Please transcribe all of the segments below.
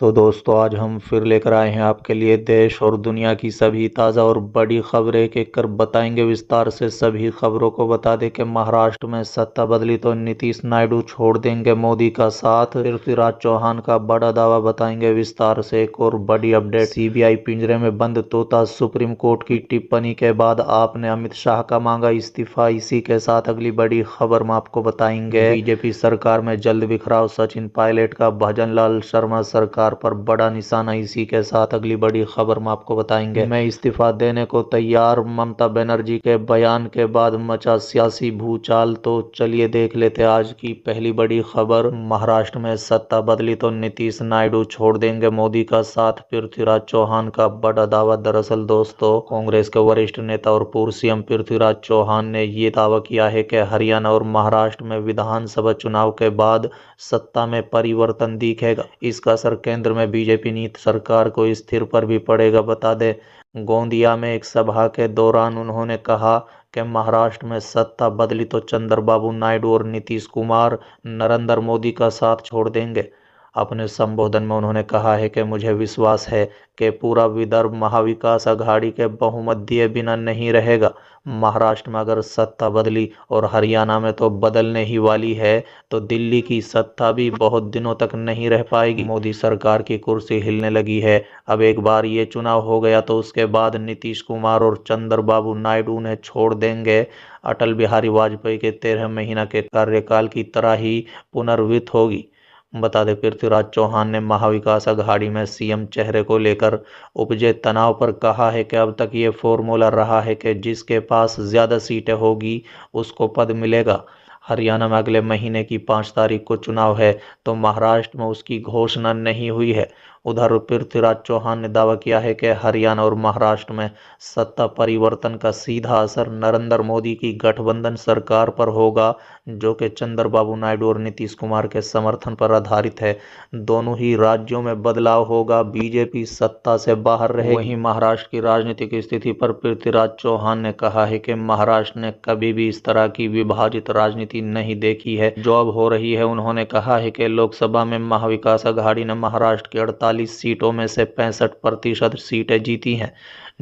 तो दोस्तों आज हम फिर लेकर आए हैं आपके लिए देश और दुनिया की सभी ताज़ा और बड़ी खबरें एक एक कर बताएंगे विस्तार से। सभी खबरों को बता दें कि महाराष्ट्र में सत्ता बदली तो नीतीश नायडू छोड़ देंगे मोदी का साथ। पृथ्वीराज चौहान का बड़ा दावा बताएंगे विस्तार से। एक और बड़ी अपडेट, सीबीआई पिंजरे में बंद तोता, सुप्रीम कोर्ट की टिप्पणी के बाद आपने अमित शाह का मांगा इस्तीफा। इसी के साथ अगली बड़ी खबर हम आपको बताएंगे। बीजेपी सरकार में जल्द बिखराव, सचिन पायलट का भजन लाल शर्मा सरकार पर बड़ा निशाना। इसी के साथ अगली बड़ी खबर हम आपको बताएंगे। मैं इस्तीफा देने को तैयार, ममता बनर्जी के बयान के बाद मचा सियासी भूचाल। तो चलिए देख लेते आज की पहली बड़ी खबर। महाराष्ट्र में सत्ता बदली तो नीतीश नायडू छोड़ देंगे मोदी का साथ, पृथ्वीराज चौहान का बड़ा दावा। दरअसल दोस्तों, कांग्रेस के वरिष्ठ नेता और पूर्व सीएम पृथ्वीराज चौहान ने ये दावा किया है कि हरियाणा और महाराष्ट्र में विधानसभा चुनाव के बाद सत्ता में परिवर्तन दिखेगा। इसका असर केंद्र में बीजेपी नीति सरकार को स्थिर पर भी पड़ेगा। बता दें, गोंदिया में एक सभा के दौरान उन्होंने कहा कि महाराष्ट्र में सत्ता बदली तो चंद्रबाबू नायडू और नीतीश कुमार नरेंद्र मोदी का साथ छोड़ देंगे। अपने संबोधन में उन्होंने कहा है कि मुझे विश्वास है कि पूरा विदर्भ महाविकास अघाड़ी के बहुमत दिए बिना नहीं रहेगा। महाराष्ट्र में अगर सत्ता बदली और हरियाणा में तो बदलने ही वाली है, तो दिल्ली की सत्ता भी बहुत दिनों तक नहीं रह पाएगी। मोदी सरकार की कुर्सी हिलने लगी है। अब एक बार ये चुनाव हो गया तो उसके बाद नीतीश कुमार और चंद्रबाबू नायडू ने छोड़ देंगे। अटल बिहारी वाजपेयी के 13 महीना के कार्यकाल की तरह ही पुनर्वित होगी। बता दें, पृथ्वीराज चौहान ने महाविकास अघाड़ी में सीएम चेहरे को लेकर उपजे तनाव पर कहा है कि अब तक ये फॉर्मूला रहा है कि जिसके पास ज्यादा सीटें होगी उसको पद मिलेगा। हरियाणा में अगले महीने की 5 तारीख को चुनाव है, तो महाराष्ट्र में उसकी घोषणा नहीं हुई है। उधर पृथ्वीराज चौहान ने दावा किया है कि हरियाणा और महाराष्ट्र में सत्ता परिवर्तन का सीधा असर नरेंद्र मोदी की गठबंधन सरकार पर होगा, जो कि चंद्रबाबू नायडू और नीतीश कुमार के समर्थन पर आधारित है। दोनों ही राज्यों में बदलाव होगा, बीजेपी सत्ता से बाहर रहेगी। वहीं महाराष्ट्र की राजनीतिक स्थिति पर पृथ्वीराज चौहान ने कहा है कि महाराष्ट्र ने कभी भी इस तरह की विभाजित राजनीति नहीं देखी है जो अब हो रही है। उन्होंने कहा है कि लोकसभा में महाविकास अघाड़ी ने महाराष्ट्र की 48 सीटों में से 65% सीटें जीती हैं,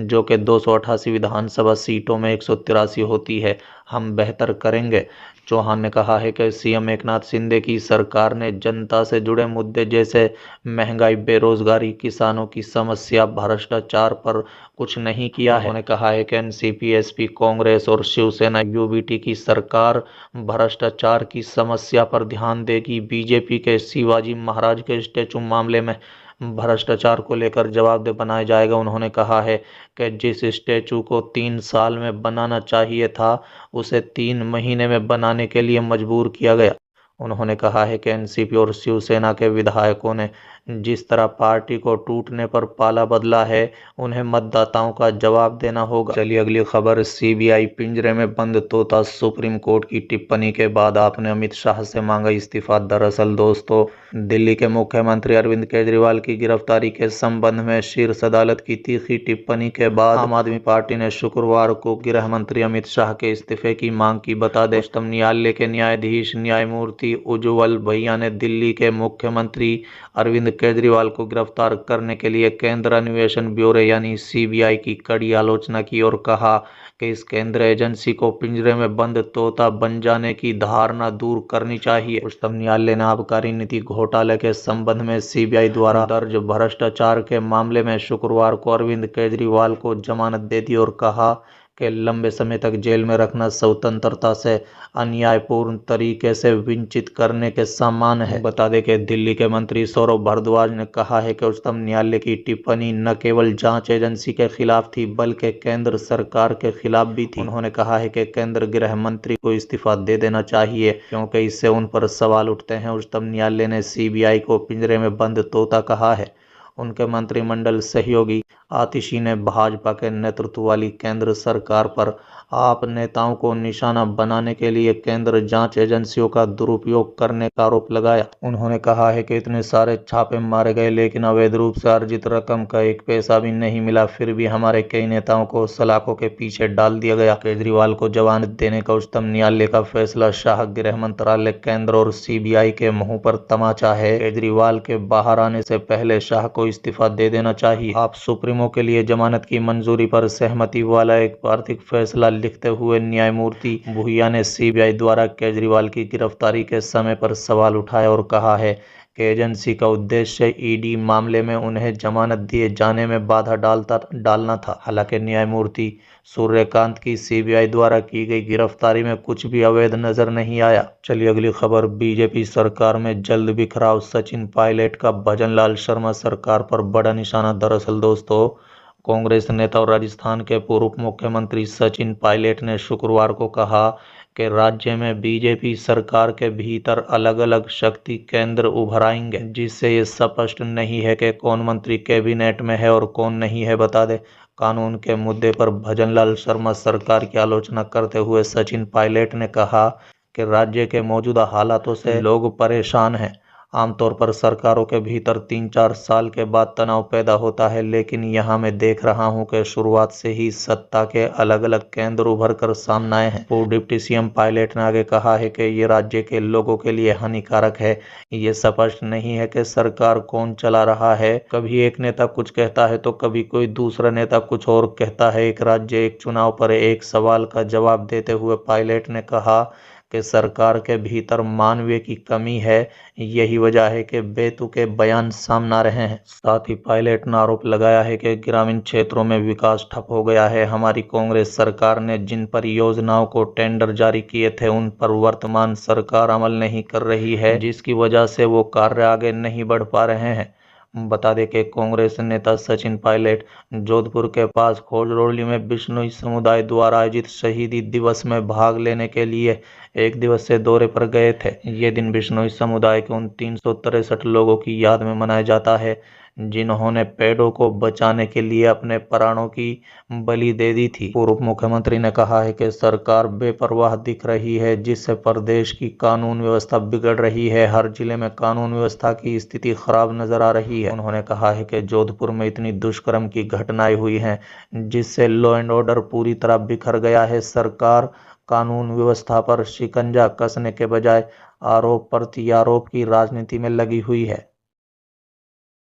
जो कि 288 विधानसभा सीटों में 183 होती है। हम बेहतर करेंगे। चौहान ने कहा है कि सीएम एकनाथ शिंदे की सरकार ने जनता से जुड़े मुद्दे जैसे महंगाई, बेरोजगारी, किसानों की समस्या, भ्रष्टाचार पर कुछ नहीं किया है। उन्होंने कहा है कि एनसीपी, एसपी, कांग्रेस और शिवसेना यूबीटी की सरकार भ्रष्टाचार की समस्या पर ध्यान देगी। बीजेपी के शिवाजी महाराज के स्टैचू मामले में भ्रष्टाचार को लेकर जवाबदेह बनाया जाएगा। उन्होंने कहा है कि जिस स्टैचू को 3 साल में बनाना चाहिए था, उसे 3 महीने में बनाने के लिए मजबूर किया गया। उन्होंने कहा है कि एनसीपी और शिवसेना के विधायकों ने जिस तरह पार्टी को टूटने पर पाला बदला है, उन्हें मतदाताओं का जवाब देना होगा। चलिए अगली खबर, सीबीआई पिंजरे में बंद तोता, सुप्रीम कोर्ट की टिप्पणी के बाद आपने अमित शाह से मांगा इस्तीफा। दरअसल दोस्तों, दिल्ली के मुख्यमंत्री अरविंद केजरीवाल की गिरफ्तारी के संबंध में शीर्ष अदालत की तीखी टिप्पणी के बाद आम आदमी पार्टी ने शुक्रवार को गृह मंत्री अमित शाह के इस्तीफे की मांग की। बता दें, उच्चतम न्यायालय के न्यायाधीश न्यायमूर्ति उज्ज्वल भैया ने दिल्ली के मुख्यमंत्री अरविंद केजरीवाल को गिरफ्तार करने के लिए केंद्र अन्वेषण ब्यूरो यानी सीबीआई की कड़ी आलोचना की और कहा कि इस केंद्र एजेंसी को पिंजरे में बंद तोता बन जाने की धारणा दूर करनी चाहिए। उच्चतम न्यायालय ने आबकारी नीति घोटाले के संबंध में सीबीआई द्वारा दर्ज भ्रष्टाचार के मामले में शुक्रवार को अरविंद केजरीवाल को जमानत दे दी और कहा कि लंबे समय तक जेल में रखना स्वतंत्रता से अन्यायपूर्ण तरीके से वंचित करने के समान है। बता दें कि दिल्ली के मंत्री सौरभ भारद्वाज ने कहा है कि उच्चतम न्यायालय की टिप्पणी न केवल जांच एजेंसी के खिलाफ थी, बल्कि केंद्र सरकार के खिलाफ भी थी। उन्होंने कहा है कि केंद्र गृह मंत्री को इस्तीफा दे देना चाहिए, क्योंकि इससे उन पर सवाल उठते हैं। उच्चतम न्यायालय ने सीबीआई को पिंजरे में बंद तोता कहा है। उनके मंत्रिमंडल सहयोगी आतिशी ने भाजपा के नेतृत्व वाली केंद्र सरकार पर आप नेताओं को निशाना बनाने के लिए केंद्र जांच एजेंसियों का दुरुपयोग करने का आरोप लगाया। उन्होंने कहा है कि इतने सारे छापे मारे गए लेकिन अवैध रूप से अर्जित रकम का एक पैसा भी नहीं मिला, फिर भी हमारे कई नेताओं को सलाखों के पीछे डाल दिया गया। केजरीवाल को जमानत देने का उच्चतम न्यायालय का फैसला शाह, गृह मंत्रालय, केंद्र और सीबीआई के मुंह पर तमाचा है। केजरीवाल के बाहर आने से पहले शाह को इस्तीफा दे देना चाहिए। आप सुप्रीमो के लिए जमानत की मंजूरी पर सहमति वाला एक आर्थिक फैसला लिखते हुए न्यायमूर्ति भूया ने सीबीआई द्वारा केजरीवाल की गिरफ्तारी के समय पर सवाल उठाया और कहा है कि एजेंसी का उद्देश्य ईडी मामले में उन्हें जमानत दिए जाने में बाधा डालना था। हालांकि न्यायमूर्ति सूर्यकांत की सीबीआई द्वारा की गई गिरफ्तारी में कुछ भी अवैध नजर नहीं आया। चलिए अगली खबर। बीजेपी सरकार में जल्द बिखराव, सचिन पायलट का भजनलाल शर्मा सरकार पर बड़ा निशाना। दरअसल दोस्तों, कांग्रेस नेता और राजस्थान के पूर्व मुख्यमंत्री सचिन पायलट ने शुक्रवार को कहा कि राज्य में बीजेपी सरकार के भीतर अलग अलग शक्ति केंद्र उभर आएंगे, जिससे ये स्पष्ट नहीं है कि कौन मंत्री कैबिनेट में है और कौन नहीं है। बता दें, कानून के मुद्दे पर भजनलाल शर्मा सरकार की आलोचना करते हुए सचिन पायलट ने कहा कि राज्य के मौजूदा हालातों से लोग परेशान हैं। आमतौर पर सरकारों के भीतर 3-4 साल के बाद तनाव पैदा होता है, लेकिन यहाँ मैं देख रहा हूँ कि शुरुआत से ही सत्ता के अलग अलग केंद्र उभर कर सामने आए हैं। पूर्व डिप्टी सीएम पायलट ने आगे कहा है कि ये राज्य के लोगों के लिए हानिकारक है। ये स्पष्ट नहीं है कि सरकार कौन चला रहा है। कभी एक नेता कुछ कहता है तो कभी कोई दूसरा नेता कुछ और कहता है। एक राज्य एक चुनाव पर एक सवाल का जवाब देते हुए पायलट ने कहा कि सरकार के भीतर मानवीय की कमी है, यही वजह है कि बेतुके बयान सामने आ रहे हैं। साथ ही पायलट ने आरोप लगाया है कि ग्रामीण क्षेत्रों में विकास ठप हो गया है। हमारी कांग्रेस सरकार ने जिन परियोजनाओं को टेंडर जारी किए थे उन पर वर्तमान सरकार अमल नहीं कर रही है, जिसकी वजह से वो कार्य आगे नहीं बढ़ पा रहे हैं। बता दें कि कांग्रेस नेता सचिन पायलट जोधपुर के पास खोजरोली में बिश्नोई समुदाय द्वारा आयोजित शहीदी दिवस में भाग लेने के लिए एक दिवसीय दौरे पर गए थे। ये दिन बिश्नोई समुदाय के उन 363 लोगों की याद में मनाया जाता है जिन्होंने पेड़ों को बचाने के लिए अपने प्राणों की बलि दे दी थी। पूर्व मुख्यमंत्री ने कहा है कि सरकार बेपरवाह दिख रही है, जिससे प्रदेश की कानून व्यवस्था बिगड़ रही है। हर जिले में कानून व्यवस्था की स्थिति खराब नजर आ रही है। उन्होंने कहा है कि जोधपुर में इतनी दुष्कर्म की घटनाएं हुई हैं जिससे लॉ एंड ऑर्डर पूरी तरह बिखर गया है। सरकार कानून व्यवस्था पर शिकंजा कसने के बजाय आरोप प्रत्यारोप की राजनीति में लगी हुई है।